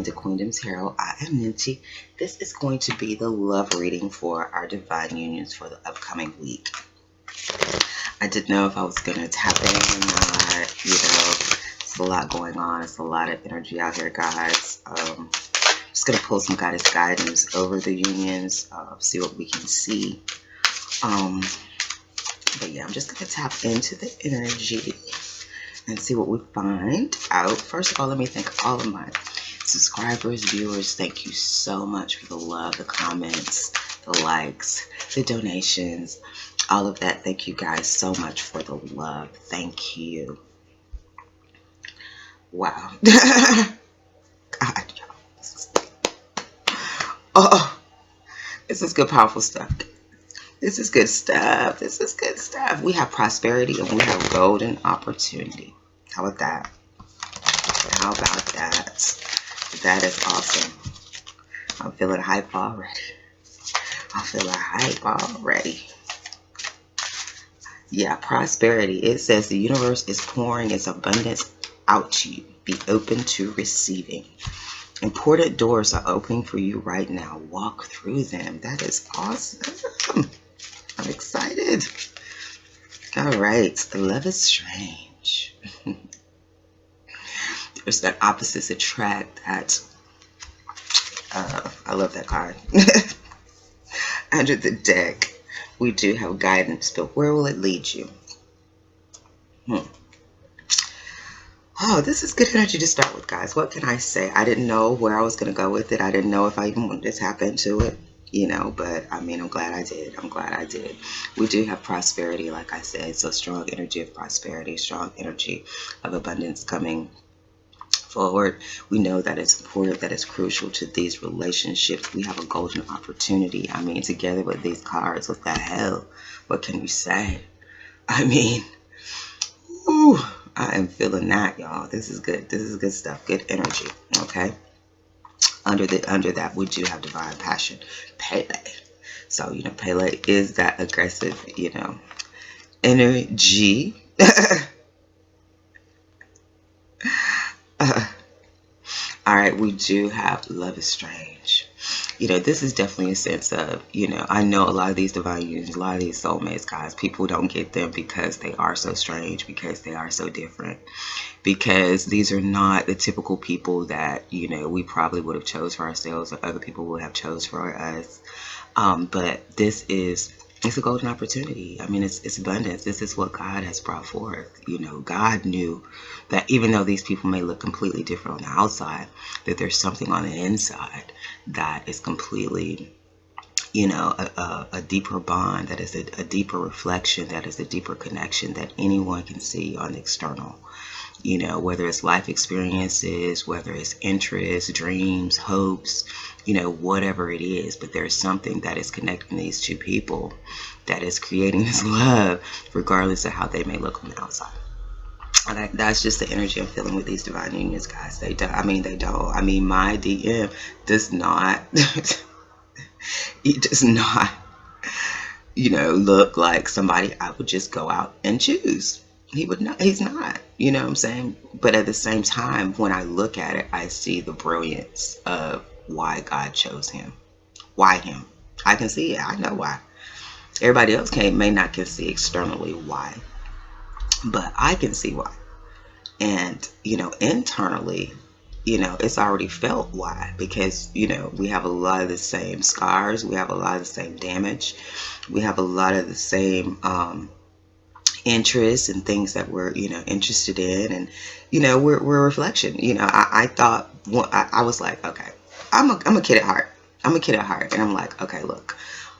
to Queendom Tarot. I am Ninti. This is going to be the love reading for our divine unions for the upcoming week. I didn't know if I was going to tap in or not. It's a lot going on. It's a lot of energy out here, guys. Just going to pull some guidance over the unions, see what we can see. But yeah, I'm just going to tap into the energy and see what we find out. First of all, let me thank all of my subscribers, viewers. Thank you so much for the love, the comments, the likes, the donations, all of that. Thank you guys so much for the love. Thank you. Wow. God, y'all. Oh, this is good, powerful stuff. This is good stuff. This is good stuff. We have prosperity and we have golden opportunity. How about that? How about that? That is awesome. I'm feeling hype already. I'm feeling hype already. Yeah, prosperity. It says the universe is pouring its abundance out to you. Be open to receiving. Important doors are opening for you right now. Walk through them. That is awesome. I'm excited. All right. Love is strange. There's that opposites attract. That I love that card. Under the deck, we do have guidance, but where will it lead you? Oh, this is good energy to start with, guys. What can I say? I didn't know where I was going to go with it. I didn't know if I even wanted to tap into it, but I mean, I'm glad I did. I'm glad I did. We do have prosperity, like I said, so strong energy of prosperity, strong energy of abundance coming forward. We know that it's important, that it's crucial to these relationships. We have a golden opportunity. I mean, together with these cards, what the hell? What can we say? I mean, ooh, I am feeling that, y'all. This is good. This is good stuff. Good energy. Okay. Under that, we do have divine passion, Pele. So, Pele is that aggressive, energy. All right, we do have love is strange. This is definitely a sense of, I know a lot of these divine unions, a lot of these soulmates, guys, people don't get them because they are so strange, because they are so different, because these are not the typical people that, we probably would have chose for ourselves or other people would have chose for us. But it's a golden opportunity. I mean, it's abundance. This is what God has brought forth. God knew that even though these people may look completely different on the outside, that there's something on the inside that is completely, a deeper bond, that is a deeper reflection, that is a deeper connection that anyone can see on the external. Whether it's life experiences, whether it's interests, dreams, hopes, whatever it is, but there's something that is connecting these two people that is creating this love, regardless of how they may look on the outside. And that's just the energy I'm feeling with these divine unions, guys. They don't. My DM does not, it does not, look like somebody I would just go out and choose. He would not. He's not. You know what I'm saying? But at the same time, when I look at it, I see the brilliance of why God chose him. Why him? I can see it. I know why. Everybody else may not can see externally why, but I can see why. And internally, it's already felt why, because we have a lot of the same scars, we have a lot of the same damage, we have a lot of the same interests and things that we're interested in, and we're a reflection. I thought, I was like, okay, I'm a kid at heart. And I'm like, okay, look,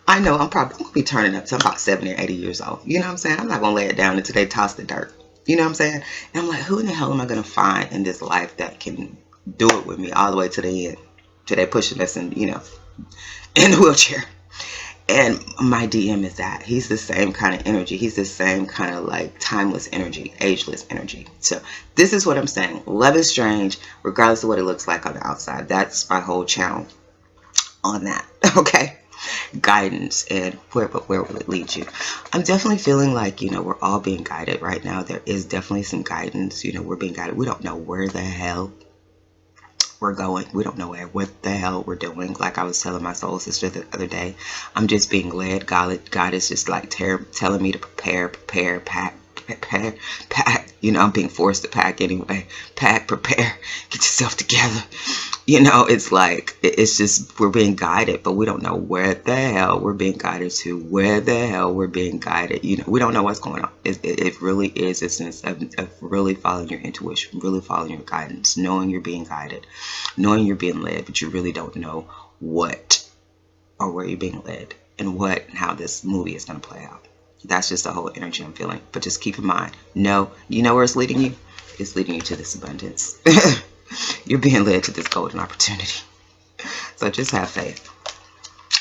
I know I'm gonna be turning up to about 70 or 80 years old. You know what I'm saying? I'm not gonna lay it down until they toss the dirt. You know what I'm saying? And I'm like, who in the hell am I gonna find in this life that can do it with me all the way to the end, till they pushing us in the wheelchair? And my DM is that. He's the same kind of energy. He's the same kind of like timeless energy, ageless energy. So this is what I'm saying. Love is strange, regardless of what it looks like on the outside. That's my whole channel on that. Okay. Guidance and where will it lead you? I'm definitely feeling like, we're all being guided right now. There is definitely some guidance. We're being guided. We don't know where the hell we're going. We don't know what the hell we're doing. Like I was telling my soul sister the other day, I'm just being led. God is just like telling me to prepare, pack. You know, I'm being forced to pack anyway. Pack, prepare, get yourself together. You know, it's like, it's just, we're being guided, but we don't know where the hell we're being guided to, where the hell we're being guided. You know, we don't know what's going on. It really is a sense of really following your intuition, really following your guidance, knowing you're being guided, knowing you're being led, but you really don't know what or where you're being led and what and how this movie is going to play out. That's just the whole energy I'm feeling. But just keep in mind, no, you know where it's leading you? It's leading you to this abundance. You're being led to this golden opportunity. So just have faith.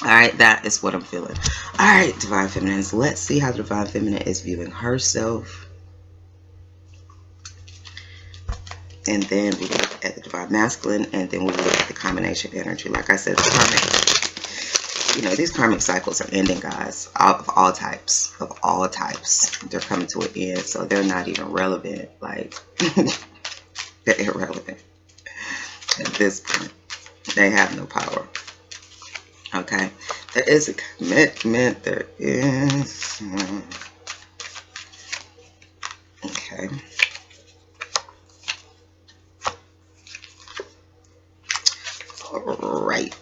All right, that is what I'm feeling. All right, Divine Feminines, let's see how the Divine Feminine is viewing herself. And then we look at the Divine Masculine, and then we look at the combination energy. Like I said, the karmic, you know, these karmic cycles are ending, guys, of all types. They're coming to an end, so they're not even relevant. Like, they're irrelevant at this point. They have no power. Okay, there is a commitment. There is. Okay. All right.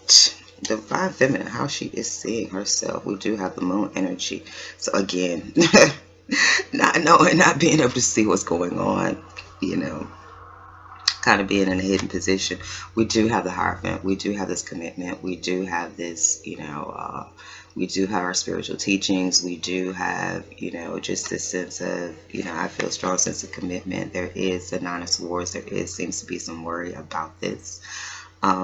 Divine Feminine, how she is seeing herself. We do have the moon energy. So again, not knowing, not being able to see what's going on, you know, kind of being in a hidden position. We do have the Hierophant. We do have this commitment. We do have this, you know, we do have our spiritual teachings. We do have, you know, just this sense of, you know, I feel a strong sense of commitment. There is the Nine of Swords. There seems to be some worry about this.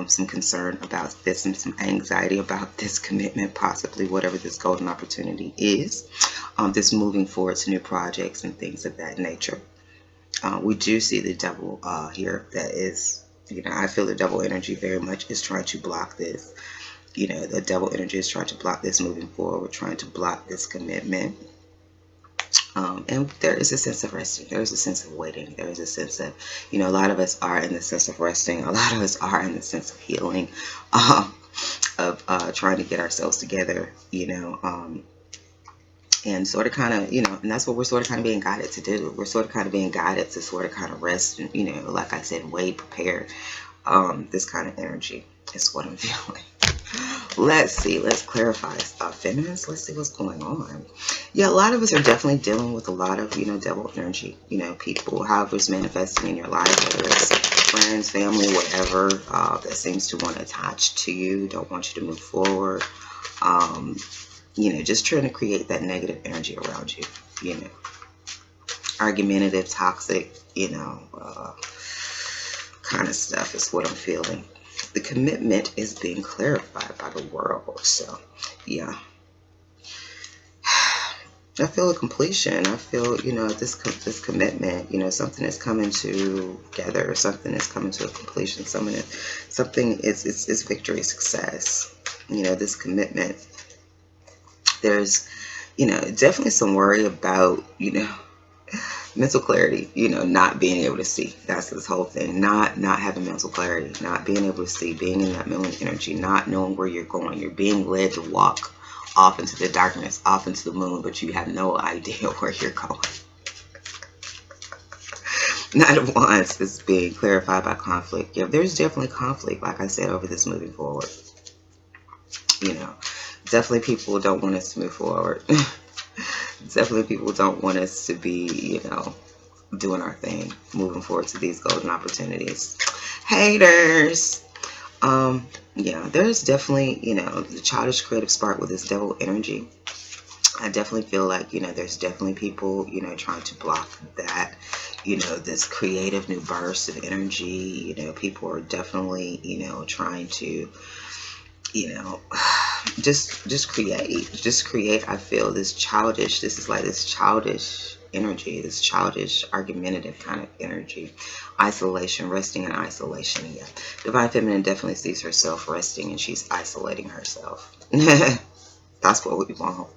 Some concern about this and some anxiety about this commitment, possibly whatever this golden opportunity is. This moving forward to new projects and things of that nature. We do see the devil here. That is, you know, I feel the devil energy very much is trying to block this. You know, the devil energy is trying to block this moving forward, trying to block this commitment. And there is a sense of resting. There is a sense of waiting. There is a sense of, you know, a lot of us are in the sense of resting. A lot of us are in the sense of healing, of trying to get ourselves together, you know, and sort of kind of, you know, and that's what we're sort of kind of being guided to do. We're sort of kind of being guided to sort of kind of rest and, you know, like I said, wait, prepare. This kind of energy is what I'm feeling. Let's see. Let's clarify stuff. Feminines, let's see what's going on. Yeah, a lot of us are definitely dealing with a lot of, you know, devil energy. You know, people, however it's manifesting in your life, whether it's friends, family, whatever, that seems to want to attach to you, don't want you to move forward. You know, just trying to create that negative energy around you. You know, argumentative, toxic, you know, kind of stuff is what I'm feeling. The commitment is being clarified by the world. So, yeah. I feel a completion. I feel, you know, this commitment, you know, something is coming together. Something is coming to a completion. Something is victory, success. You know, this commitment. There's, you know, definitely some worry about, you know, mental clarity, you know, not being able to see. That's this whole thing. Not having mental clarity, not being able to see, being in that moon energy, not knowing where you're going. You're being led to walk off into the darkness, off into the moon, but you have no idea where you're going. Not once is being clarified by conflict. Yeah, there's definitely conflict, like I said, over this moving forward. You know, definitely people don't want us to move forward. Definitely people don't want us to be, you know, doing our thing, moving forward to these golden opportunities. Haters. Yeah, there's definitely, you know, the childish creative spark with this devil energy. I definitely feel like, you know, there's definitely people, you know, trying to block that, you know, this creative new burst of energy. You know, people are definitely, you know, trying to, you know, just create. I feel this childish, this is like this childish energy, this childish argumentative kind of energy. Isolation, resting in isolation. Yeah, Divine Feminine definitely sees herself resting and she's isolating herself. That's what we want.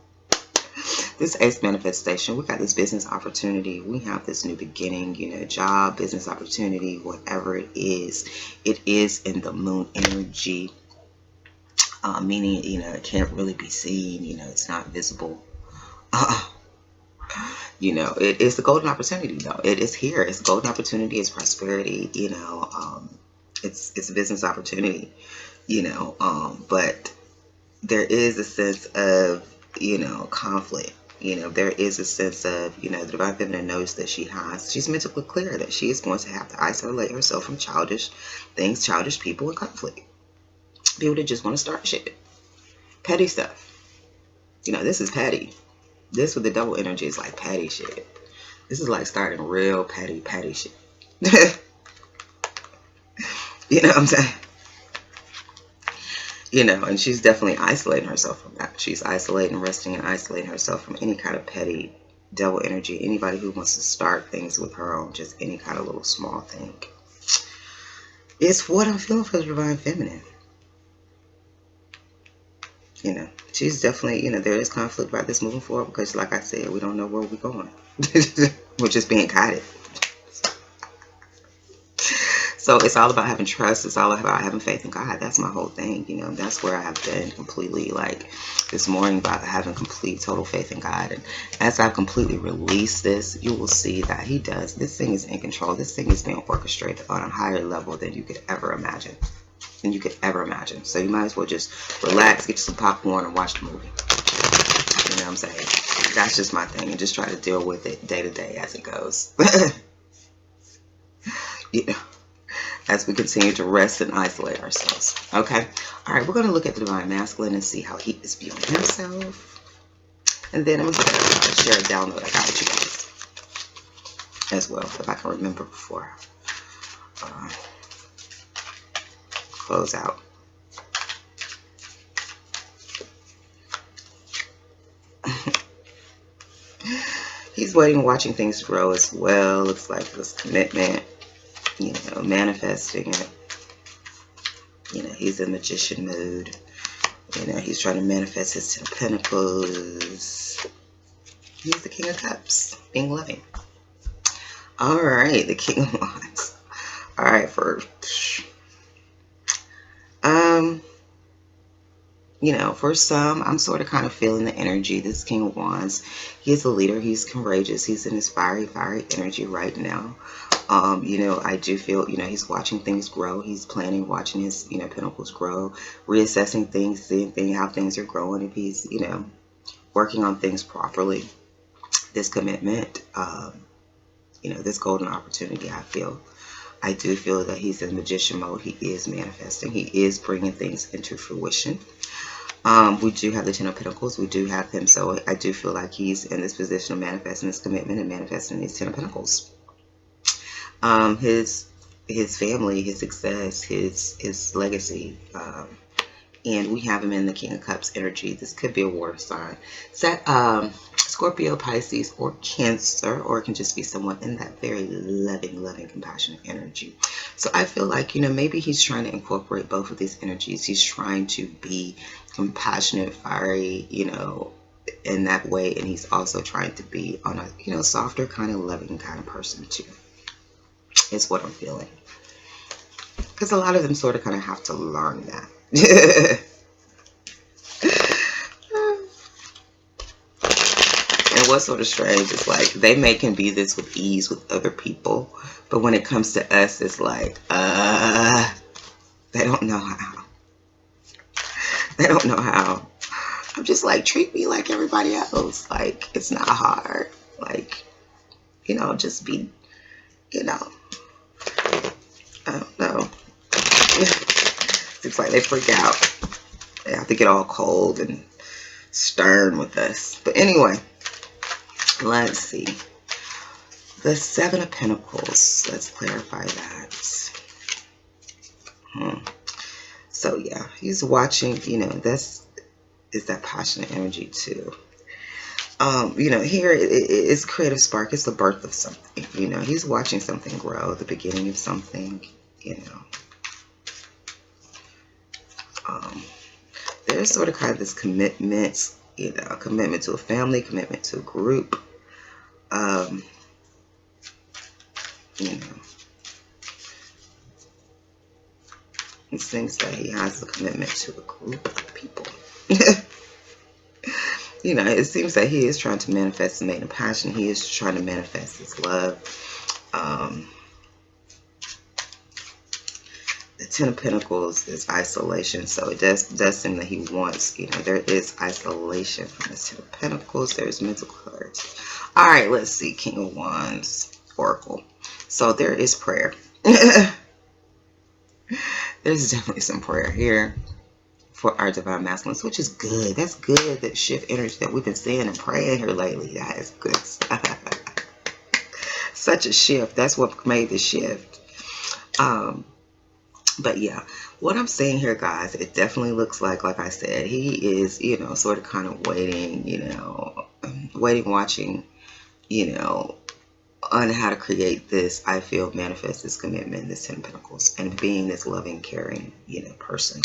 This ace manifestation, we got this business opportunity. We have this new beginning, you know, job, business opportunity, whatever it is in the moon energy, meaning, you know, it can't really be seen, you know, it's not visible. You know, it is the golden opportunity, though. It is here. It's golden opportunity. It's prosperity. You know, it's a business opportunity. You know, but there is a sense of, you know, conflict. You know, there is a sense of, you know, the divine feminine knows that she's mentally clear that she is going to have to isolate herself from childish things, childish people, and conflict. People that just want to start shit, petty stuff. You know, this is petty. This with the double energy is like petty shit. This is like starting real petty shit. You know what I'm saying? You know, and she's definitely isolating herself from that. She's isolating, resting, and isolating herself from any kind of petty double energy. Anybody who wants to start things with her own, just any kind of little small thing. It's what I'm feeling for the divine feminine. You know, she's definitely, you know, there is conflict about this moving forward because, like I said, we don't know where we're going. We're just being guided. So it's all about having trust. It's all about having faith in God. That's my whole thing. You know, that's where I have been completely, like this morning, about having complete, total faith in God. And as I completely release this, you will see that He does. This thing is in control. This thing is being orchestrated on a higher level than you could ever imagine. So you might as well just relax, get you some popcorn, and watch the movie. You know what I'm saying? That's just my thing, and just try to deal with it day to day as it goes. You know, as we continue to rest and isolate ourselves. Okay? All right, we're going to look at the divine masculine and see how he is viewing himself. And then I'm going to share a download I got with you guys as well, if I can remember before close out. He's waiting, watching things grow as well. Looks like this commitment, you know, manifesting it. You know, he's in magician mood. You know, he's trying to manifest his 10 of Pentacles. He's the King of Cups, being loving. All right, the King of Wands. All right, first. You know, for some, I'm sort of kind of feeling the energy. This King of Wands, he's a leader. He's courageous. He's in his fiery energy right now. You know, I do feel, you know, he's watching things grow. He's planning, watching his, you know, pentacles grow, reassessing things, seeing how things are growing. If he's, you know, working on things properly, this commitment, you know, this golden opportunity, I do feel that he's in magician mode. He is manifesting. He is bringing things into fruition. We do have the 10 of Pentacles. We do have him. So I do feel like he's in this position of manifesting this commitment and manifesting these 10 of Pentacles. His family, his success, his legacy. And we have him in the King of Cups energy. This could be a water sign. Scorpio, Pisces, or Cancer, or it can just be someone in that very loving, compassionate energy. So I feel like, you know, maybe he's trying to incorporate both of these energies. He's trying to be compassionate, fiery, you know, in that way. And he's also trying to be on a, you know, softer, kind of loving kind of person too. It's what I'm feeling. Because a lot of them sort of kind of have to learn that. And what's sort of strange is like they can be this with ease with other people, but when it comes to us, it's like they don't know how. They don't know how. I'm just like, treat me like everybody else. Like, it's not hard. Like, you know, just be, you know, I don't know. It's like they freak out. They have to get all cold and stern with us. But anyway, let's see. The 7 of Pentacles. Let's clarify that. So yeah, he's watching, you know, is that passionate energy too. You know, here it's creative spark. It's the birth of something. You know, he's watching something grow, the beginning of something, you know. There's sort of kind of this commitment You know, a commitment to a family, commitment to a group. You know, it seems that he has a commitment to a group of people. You know, it seems that he is trying to manifest the maiden passion. He is trying to manifest his love. The Ten of Pentacles is isolation, so it does seem that he wants, you know, there is isolation from the Ten of Pentacles. There's mental clarity. All right, let's see. King of Wands, Oracle. So there is prayer. There's definitely some prayer here for our divine masculines, which is good. That's good. That shift energy that we've been seeing and praying here lately. That is good stuff. Such a shift. That's what made the shift. But yeah, what I'm saying here, guys, it definitely looks like I said, he is, you know, sort of kind of waiting, you know, watching, you know, on how to create this, I feel, manifest this commitment, this Ten of Pentacles, and being this loving, caring, you know, person.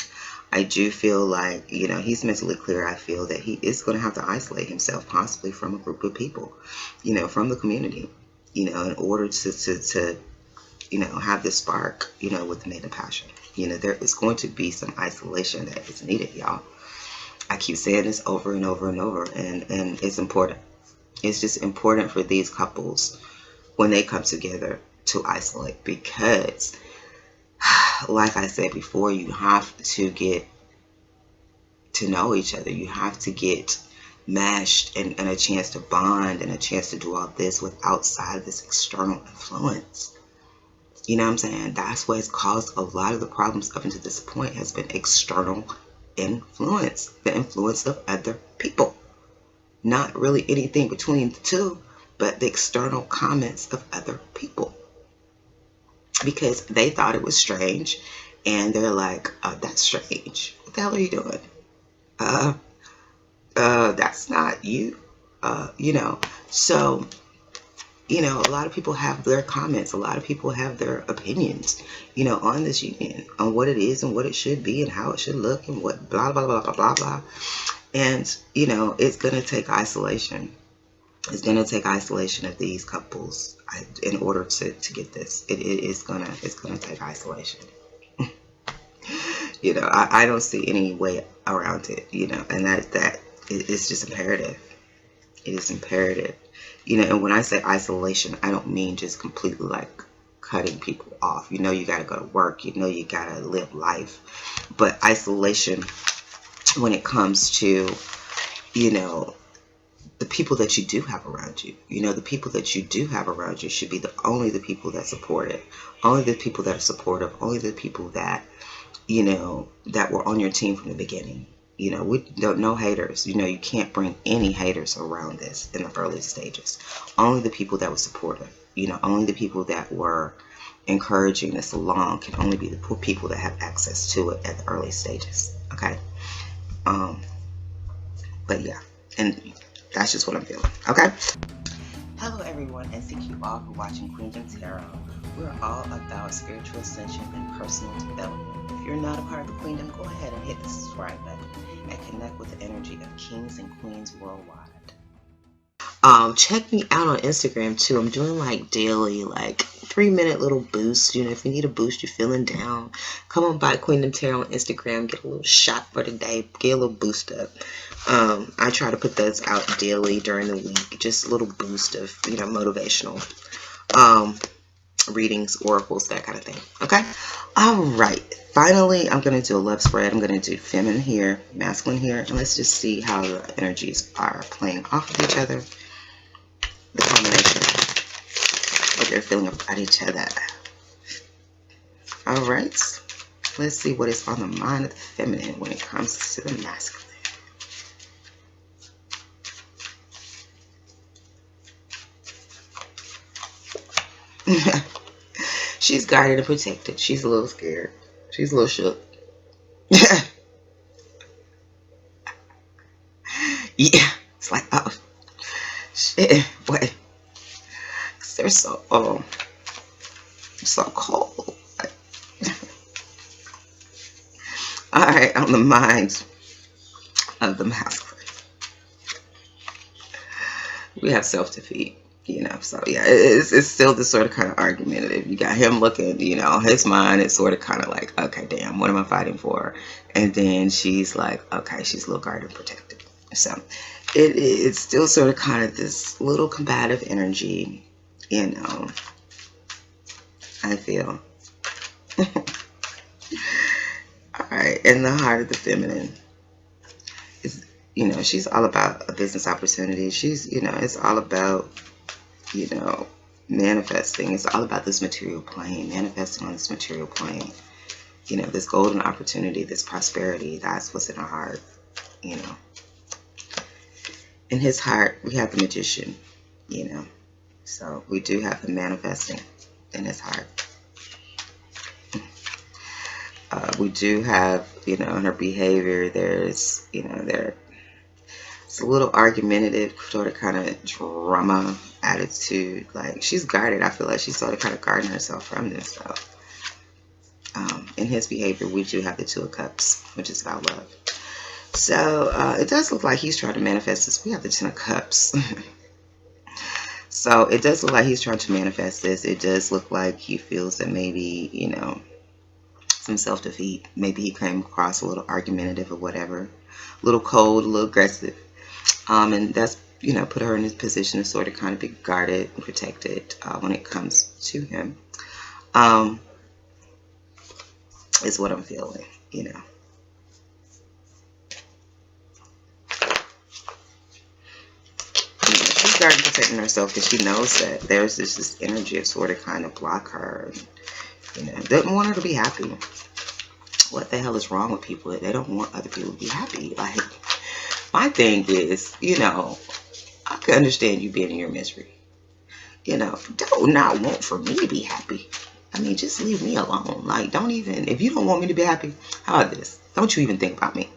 I do feel like, you know, he's mentally clear. I feel that he is going to have to isolate himself, possibly from a group of people, you know, from the community, you know, in order to you know, have this spark, you know, with the maiden passion. You know, there is going to be some isolation that is needed, y'all. I keep saying this over and over and over, and it's important. It's just important for these couples when they come together to isolate, because like I said before, you have to get to know each other. You have to get meshed and a chance to bond and a chance to do all this with outside this external influence. You know what I'm saying? That's what has caused a lot of the problems up until this point, has been external influence, the influence of other people. Not really anything between the two, but the external comments of other people. Because they thought it was strange, and they're like, that's strange. What the hell are you doing? That's not you. You know, so, you know, a lot of people have their comments. A lot of people have their opinions, you know, on this union, on what it is and what it should be and how it should look and what blah, blah, blah, blah, blah, blah. And, you know, it's going to take isolation. It's going to take isolation of these couples in order to get this. It's going to take isolation. You know, I don't see any way around it, you know, and it's just imperative. It is imperative. You know, and when I say isolation, I don't mean just completely like cutting people off. You know, you got to go to work. You know, you got to live life. But isolation, when it comes to, you know, the people that you do have around you, you know, the people that you do have around you should be only the people that support it. Only the people that are supportive. Only the people that, you know, that were on your team from the beginning. You know, we don't know haters. You know, you can't bring any haters around this in the early stages. Only the people that were supportive. You know, only the people that were encouraging this along can only be the people that have access to it at the early stages. Okay. But yeah, and that's just what I'm feeling. Okay. Hello everyone, and thank you all for watching Queendom Tarot. We're all about spiritual ascension and personal development. If you're not a part of the Queendom, go ahead and hit the subscribe button and connect with the energy of kings and queens worldwide. Check me out on Instagram too. I'm doing like daily, like 3-minute little boosts. You know, if you need a boost, you're feeling down, come on by Queendom Tarot on Instagram, get a little shot for the day, get a little boost up. I try to put those out daily during the week, just a little boost of, you know, motivational readings, oracles, that kind of thing. Okay. All right. Finally, I'm going to do a love spread. I'm going to do feminine here, masculine here, and let's just see how the energies are playing off of each other. The combination, what they're feeling about each other. All right. Let's see what is on the mind of the feminine when it comes to the masculine. She's guarded and protected. She's a little scared. She's a little shook. Yeah. It's like, oh, shit. What? They're so, so cold. All right. On the mind of the masculine. We have self-defeat, so yeah, it's still this sort of kind of argumentative. You got him looking, his mind is sort of kind of like, okay, damn, what am I fighting for? And then she's like, okay, she's a little guarded and protected. So it's still sort of kind of this little combative energy, I feel. All right, in the heart of the feminine is, she's all about a business opportunity. She's, it's all about, you know, manifesting. It's all about this material plane, manifesting on this material plane. This golden opportunity, this prosperity, that's what's in our heart, you know. In his heart, we have the magician, So we do have the manifesting in his heart. We do have, in her behavior, there's, it's a little argumentative, sort of kind of drama attitude. Like, she's guarded. I feel like she's sort of kind of guarding herself from this stuff. In his behavior, we do have the Two of Cups, which is about love. So it does look like he's trying to manifest this. We have the Ten of Cups. So it does look like he's trying to manifest this. It does look like he feels that maybe, some self-defeat. Maybe he came across a little argumentative or whatever. A little cold, a little aggressive. And that's, put her in this position to sort of kind of be guarded and protected when it comes to him. Is what I'm feeling, She's guarding, protecting herself because she knows that there's this energy of sort of kind of block her. And, doesn't want her to be happy. What the hell is wrong with people? They don't want other people to be happy. Like, my thing is, I can understand you being in your misery. Don't not want for me to be happy. I mean, just leave me alone. Like, don't even, if you don't want me to be happy, how about this? Don't you even think about me.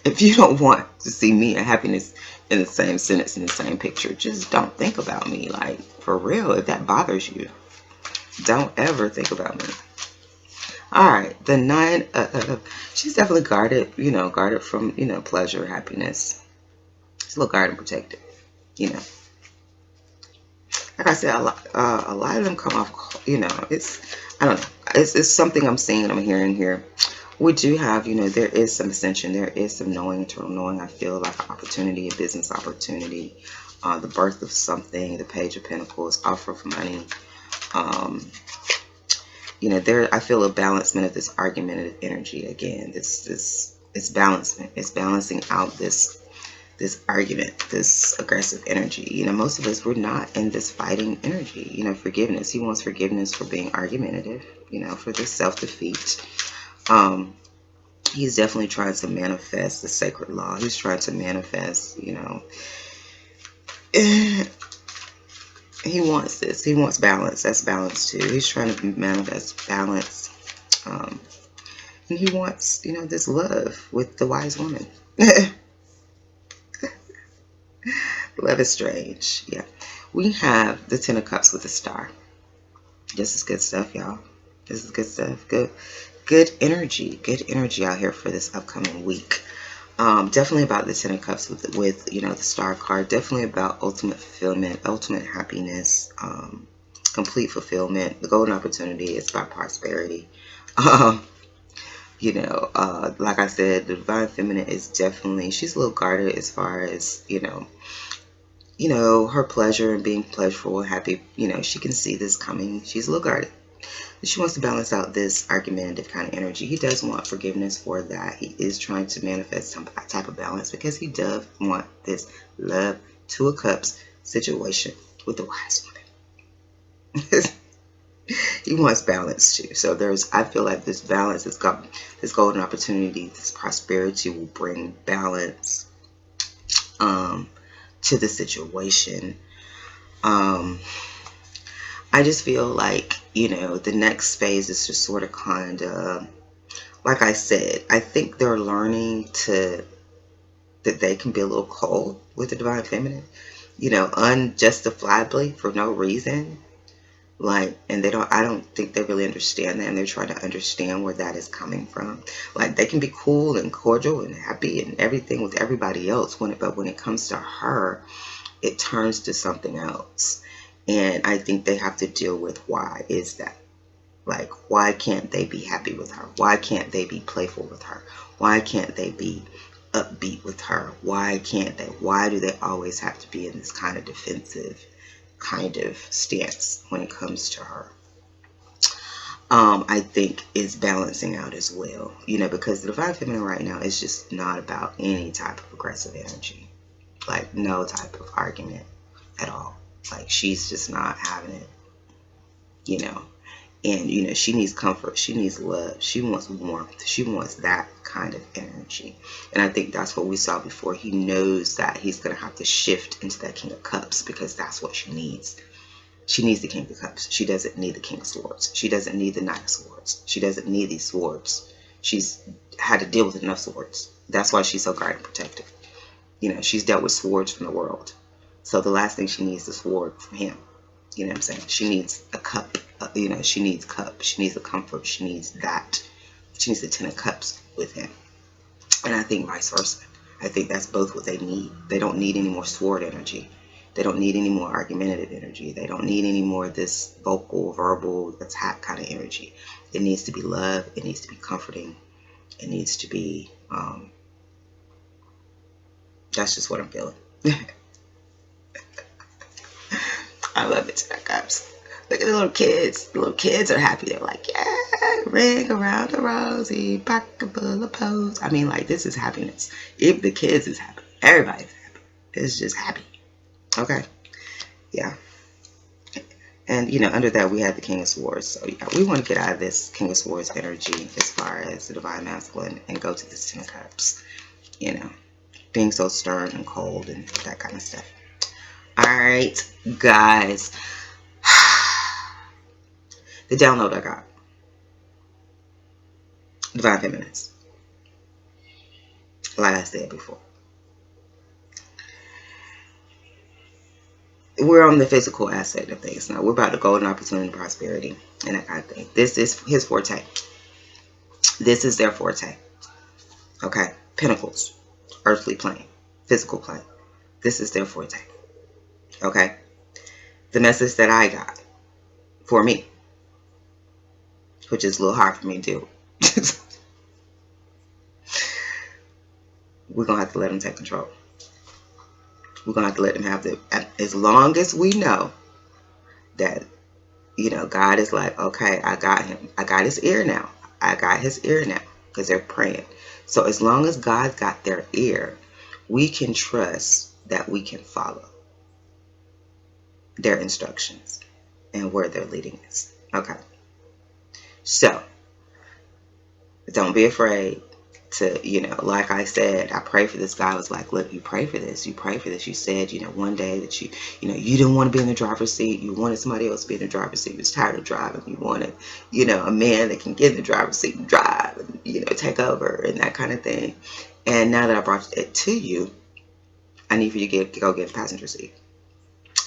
If you don't want to see me and happiness in the same sentence, in the same picture, just don't think about me. Like, for real, if that bothers you, don't ever think about me. All right, the Nine, she's definitely guarded, guarded from, pleasure, happiness. She's a little guarded and protected, Like I said, a lot of them come off, it's, I don't know. It's something I'm seeing, I'm hearing here. We do have, there is some ascension. There is some knowing, internal knowing. I feel like an opportunity, a business opportunity, the birth of something, the Page of Pentacles, offer of money. There, I feel a balancement of this argumentative energy again. It's balancing. It's balancing out this argument, this aggressive energy. Most of us, we're not in this fighting energy. Forgiveness. He wants forgiveness for being argumentative, for this self-defeat. He's definitely trying to manifest the sacred law. He's trying to manifest, he wants this. He wants balance. That's balance too. He's trying to manifest balance. And he wants, this love with the wise woman. Love is strange. Yeah. We have the Ten of Cups with the Star. This is good stuff, y'all. This is good stuff. Good energy. Good energy out here for this upcoming week. Definitely about the Ten of Cups with the Star card. Definitely about ultimate fulfillment, ultimate happiness, complete fulfillment. The golden opportunity is about prosperity. Like I said, the divine feminine is definitely, she's a little guarded as far as, her pleasure and being pleasurable, happy. She can see this coming. She's a little guarded. She wants to balance out this argumentative kind of energy. He does want forgiveness for that. He is trying to manifest some type of balance because he does want this love, Two of Cups situation with the wise woman. He wants balance too. So I feel like this balance has got this golden opportunity, this prosperity will bring balance to the situation. I just feel like, the next phase is just sort of kind of, like I said, I think they're learning that they can be a little cold with the divine feminine, unjustifiably for no reason. Like, and I don't think they really understand that, and they're trying to understand where that is coming from. Like, they can be cool and cordial and happy and everything with everybody else, but when it comes to her, it turns to something else. And I think they have to deal with why is that. Like, why can't they be happy with her? Why can't they be playful with her? Why can't they be upbeat with her? Why can't they? Why do they always have to be in this kind of defensive kind of stance when it comes to her? I think is balancing out as well, because the divine feminine right now is just not about any type of aggressive energy, like no type of argument at all. Like, she's just not having it, and she needs comfort, she needs love, she wants warmth, she wants that kind of energy. And I think that's what we saw before. He knows that he's going to have to shift into that King of Cups, because that's what she needs. She needs the King of Cups. She doesn't need the King of Swords. She doesn't need the Knight of Swords. She doesn't need these swords. She's had to deal with enough swords. That's why she's so guarded and protective. She's dealt with swords from the world. So the last thing she needs is a sword from him. You know what I'm saying? She needs a cup. She needs cup. She needs a comfort. She needs that. She needs the 10 of Cups with him. And I think vice versa. I think that's both what they need. They don't need any more sword energy. They don't need any more argumentative energy. They don't need any more of this vocal, verbal, attack kind of energy. It needs to be love. It needs to be comforting. It needs to be, that's just what I'm feeling. I love it, 10 of Cups. Look at the little kids. The little kids are happy. They're like, yeah, ring around the rosy, pocket full of pose. I mean, like, this is happiness. If the kids is happy, everybody's happy. It's just happy. Okay. Yeah. And, under that, we had the King of Swords. So, yeah, we want to get out of this King of Swords energy as far as the Divine Masculine and go to this 10 of Cups. Being so stern and cold and that kind of stuff. All right, guys. The download I got. Divine Feminines. Like I said before. We're on the physical aspect of things now. We're about the golden opportunity, prosperity, and that kind of thing. This is his forte. This is their forte. Okay? Pentacles. Earthly plane. Physical plane. This is their forte. Okay? The message that I got for me, which is a little hard for me to do. We're going to have to let them take control. We're going to have to let them have the, as long as we know that, God is like, okay, I got him. I got his ear now. I got his ear now, because they're praying. So as long as God's got their ear, we can trust that we can follow their instructions and where they're leading us. Okay. So don't be afraid to, like I said, I pray for this guy. I was like, look, you pray for this. You pray for this. You said, one day that you didn't want to be in the driver's seat. You wanted somebody else to be in the driver's seat. You was tired of driving. You wanted, a man that can get in the driver's seat and drive and, take over and that kind of thing. And now that I brought it to you, I need for you to go get a passenger seat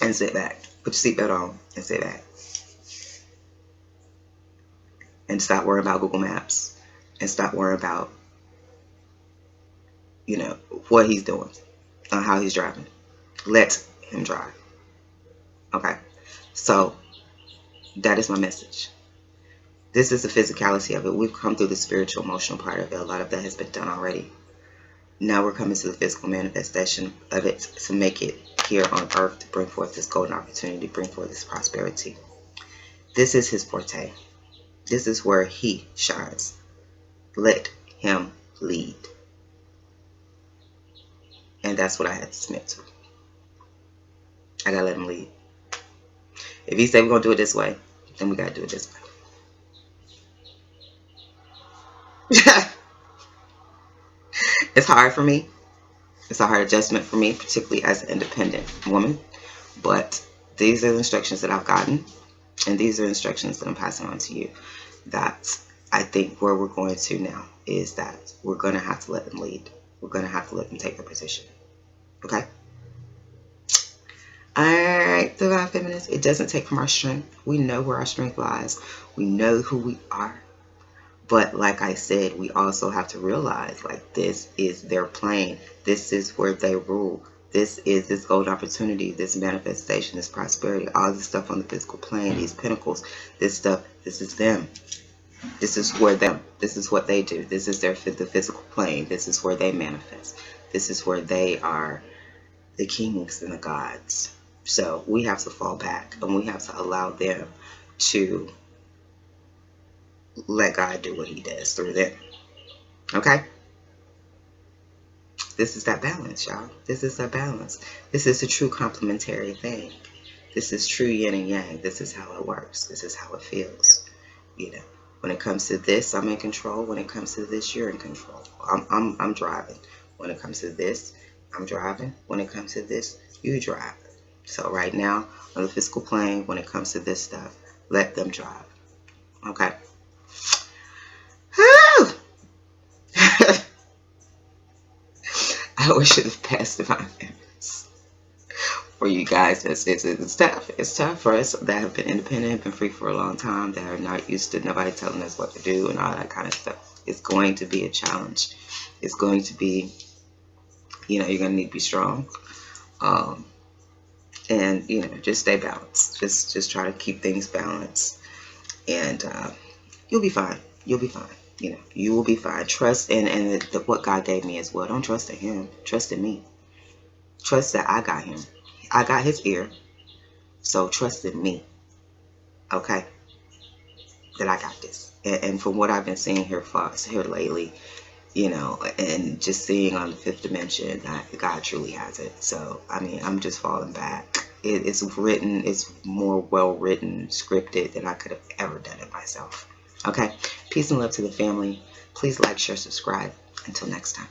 and sit back. Put your seatbelt on and sit back. And stop worrying about Google Maps. And stop worrying about, what he's doing, how he's driving. Let him drive. Okay? So, that is my message. This is the physicality of it. We've come through the spiritual, emotional part of it. A lot of that has been done already. Now we're coming to the physical manifestation of it to make it here on earth, to bring forth this golden opportunity, to bring forth this prosperity. This is his forte. This is where he shines. Let him lead. And that's what I had to submit to. I gotta let him lead. If he said we're gonna do it this way, then we gotta do it this way. It's hard for me. It's a hard adjustment for me, particularly as an independent woman. But these are the instructions that I've gotten. And these are instructions that I'm passing on to you. That I think where we're going to now is that we're going to have to let them lead. We're going to have to let them take their position. Okay? Alright, Divine Feminines, it doesn't take from our strength. We know where our strength lies. We know who we are. But like I said, we also have to realize, like, this is their plane. This is where they rule. This is this gold opportunity, this manifestation, this prosperity, all this stuff on the physical plane, these pinnacles, this stuff, this is them. This is where them. This is what they do. This is the physical plane. This is where they manifest. This is where they are the kings and the gods. So we have to fall back and we have to allow them to let God do what he does through them. Okay? This is that balance, y'all. This is that balance. This is a true complementary thing. This is true yin and yang. This is how it works. This is how it feels. You know, when it comes to this, I'm in control. When it comes to this, you're in control. I'm driving. When it comes to this, I'm driving. When it comes to this, you drive. So right now, on the physical plane, when it comes to this stuff, let them drive. Okay? I wish it have passed Divine Feminines for you guys. It's tough. It's tough for us that have been independent, have been free for a long time, that are not used to nobody telling us what to do and all that kind of stuff. It's going to be a challenge. It's going to be, you're going to need to be strong. And, just stay balanced. Just try to keep things balanced. And you'll be fine. You'll be fine. You will be fine. Trust and what God gave me as well. Don't trust in him. Trust in me. Trust that I got him. I got his ear. So trust in me. Okay? That I got this. And from what I've been seeing here lately, and just seeing on the fifth dimension that God truly has it. So, I'm just falling back. It's written, it's more well written, scripted than I could have ever done it myself. Okay? Peace and love to the family. Please like, share, subscribe. Until next time.